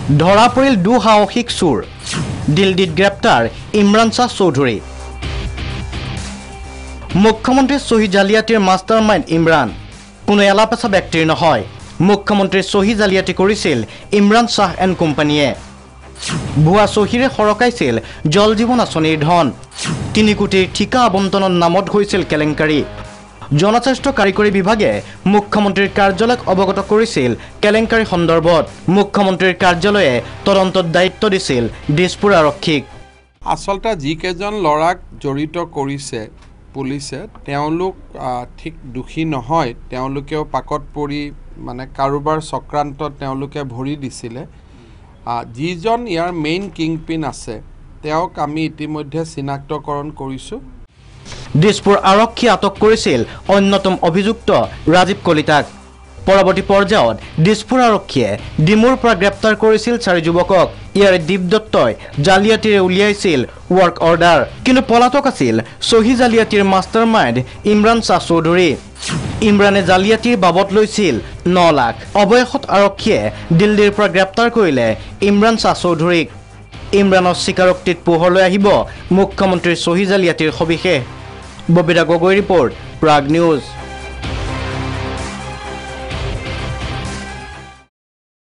ধৰা পৰিল দুঃসাহসিক চোৰ দিল্লীত গ্ৰেপ্তাৰ ইমৰান শ্বাহ চৌধুৰী মুখ্যমন্ত্ৰী চহী জালিয়াতিৰ মাষ্টাৰমাইণ্ড ইমৰান কোনো এলাপেচা ব্যক্তিৰ নহয় মুখ্যমন্ত্ৰীৰ চহী জালিয়াতি কৰিছিল ইমৰান শ্বাহ এণ্ড কোম্পানীয়ে ভুৱা চহীৰে সৰকাইছিল জল জীৱন আঁচনিৰ ধন 3 কোটিৰ ঠিকা আবণ্টনৰ নামত হৈছিল কেলেংকাৰী জনস্বাস্থ্য কাৰিকৰী বিভাগে মুখ্যমন্ত্ৰীৰ কাৰ্যালয়ক অৱগত কৰিছিল কেলেংকাৰী সন্দৰ্ভত মুখ্যমন্ত্ৰীৰ কাৰ্যালয়ে তদন্তৰ দায়িত্ব দিছিল দিছপুৰ আৰক্ষীক আচলতে যি কেজন লৰাক জড়িত কৰিছে পুলিচে তেওঁলোক ঠিক দুখী নহয় তেওঁলোকেও পাকত পৰি মানে কাৰোবাৰ চক্ৰান্তত তেওঁলোকে ভৰি দিছিলে যিজন ইয়াৰ মেইন কিংপিন আছে তেওঁক আমি ইতিমধ্যে চিনাক্তকৰণ কৰিছো দিছপুৰ আৰক্ষী আটক কৰিছিল অন্যতম অভিযুক্ত ৰাজীৱ কলিতাক পৰৱৰ্তী পৰ্যায়ত দিছপুৰ আৰক্ষীয়ে ডিমুৰ পৰা গ্ৰেপ্তাৰ কৰিছিল 4 যুৱকক ইয়াৰে দীপ দত্তই জালিয়াতিৰে উলিয়াইছিল ৱৰ্ক অৰ্ডাৰ কিন্তু পলাতক আছিল চহী জালিয়াতিৰ মাষ্টাৰমাইণ্ড ইমৰান শ্বাহ চৌধুৰী ইমৰানে জালিয়াতিৰ বাবদ লৈছিল 9 লাখ অৱশেষত আৰক্ষীয়ে দিল্লীৰ পৰা গ্ৰেপ্তাৰ কৰিলে ইমৰান শ্বাহ চৌধুৰীক ইমৰানৰ স্বীকাৰোক্তিত পোহৰলৈ আহিব মুখ্যমন্ত্ৰীৰ চহী জালিয়াতিৰ সবিশেষ ববিতা গগৈ ৰিপৰ্ট প্ৰাগ নিউজ